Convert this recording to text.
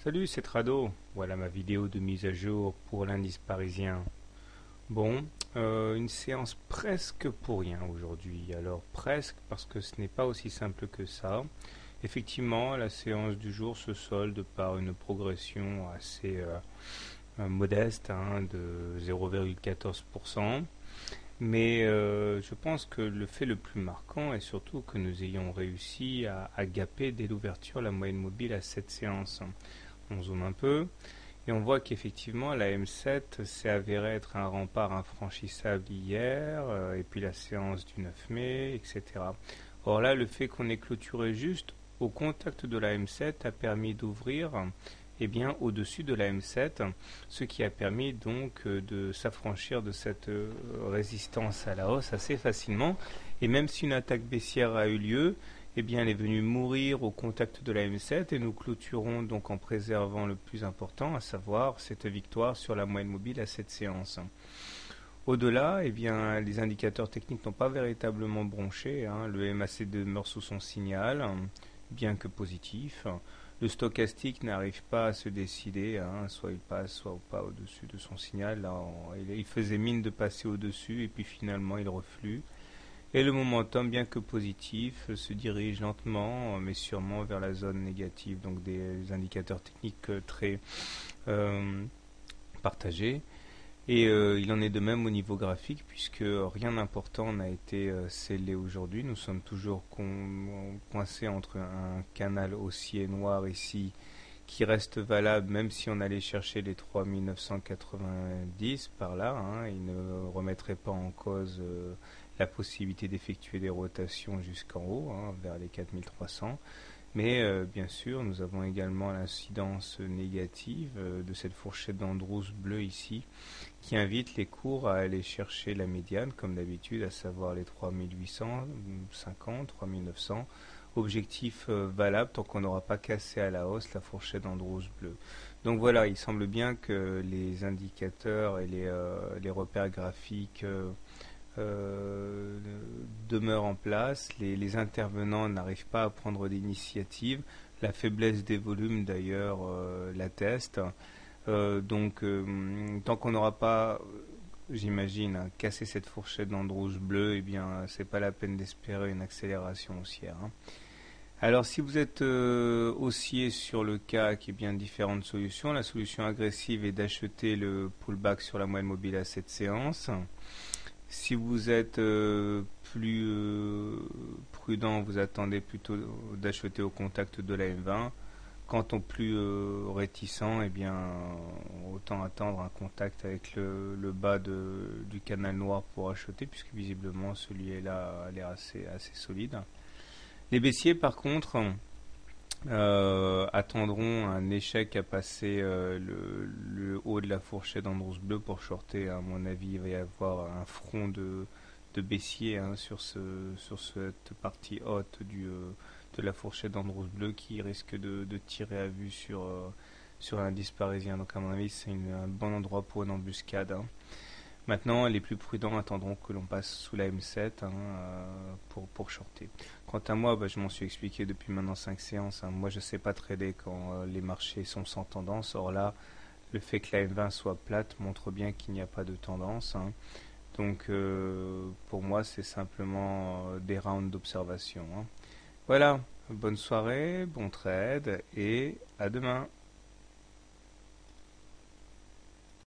Salut, c'est Trado. Voilà ma vidéo de mise à jour pour l'indice parisien. Bon, une séance presque pour rien aujourd'hui. Alors presque parce que ce n'est pas aussi simple que ça. Effectivement, la séance du jour se solde par une progression assez modeste de 0,14%. Mais je pense que le fait le plus marquant est surtout que nous ayons réussi à gaper dès l'ouverture la moyenne mobile à cette séance. On zoome un peu et on voit qu'effectivement la M7 s'est avérée être un rempart infranchissable hier, et puis la séance du 9 mai, etc. Or là, le fait qu'on ait clôturé juste au contact de la M7 a permis d'ouvrir bien au-dessus de la M7, ce qui a permis donc de s'affranchir de cette résistance à la hausse assez facilement. Et même si une attaque baissière a eu lieu, elle est venue mourir au contact de la M7 et nous clôturons donc en préservant le plus important, à savoir cette victoire sur la moyenne mobile à cette séance. Au-delà, les indicateurs techniques n'ont pas véritablement bronché. Le MACD demeure sous son signal, bien que positif. Le stochastique n'arrive pas à se décider, soit il passe, soit pas au-dessus de son signal. Là, il faisait mine de passer au-dessus et puis finalement il reflue. Et le momentum, bien que positif, se dirige lentement mais sûrement vers la zone négative, donc des indicateurs techniques très partagés. Et il en est de même au niveau graphique, puisque rien d'important n'a été scellé aujourd'hui. Nous sommes toujours coincés entre un canal haussier noir ici, qui reste valable même si on allait chercher les 3990 par là. Il ne remettrait pas en cause la possibilité d'effectuer des rotations jusqu'en haut, vers les 4300. Mais bien sûr, nous avons également l'incidence négative de cette fourchette d'Andrews bleue ici, qui invite les cours à aller chercher la médiane, comme d'habitude, à savoir les 3850, 3900. Objectif valable tant qu'on n'aura pas cassé à la hausse la fourchette d'Andrews bleue. Donc voilà, il semble bien que les indicateurs et les repères graphiques demeurent en place. Les intervenants n'arrivent pas à prendre d'initiative. La faiblesse des volumes d'ailleurs l'atteste. Tant qu'on n'aura pas, j'imagine, cassé cette fourchette d'Andrews bleu, c'est pas la peine d'espérer une accélération haussière. Alors, si vous êtes haussier sur le CAC, différentes solutions. La solution agressive est d'acheter le pullback sur la moyenne mobile à cette séance. Si vous êtes plus prudent, vous attendez plutôt d'acheter au contact de la M20. Quant aux plus réticents, autant attendre un contact avec le bas du canal noir pour acheter, puisque visiblement celui-là a l'air assez solide. Les baissiers, par contre, attendront un échec à passer le haut de la fourchette d'Andrews bleu pour shorter. À mon avis, il va y avoir un front de baissier sur cette partie haute de la fourchette d'Andrews bleu qui risque de tirer à vue sur l'indice parisien. Donc à mon avis, c'est un bon endroit pour une embuscade. Maintenant, les plus prudents attendront que l'on passe sous la M7 pour shorter. Quant à moi, je m'en suis expliqué depuis maintenant 5 séances. Moi, je ne sais pas trader quand les marchés sont sans tendance. Or là, le fait que la M20 soit plate montre bien qu'il n'y a pas de tendance. Donc, pour moi, c'est simplement des rounds d'observation. Voilà, bonne soirée, bon trade et à demain.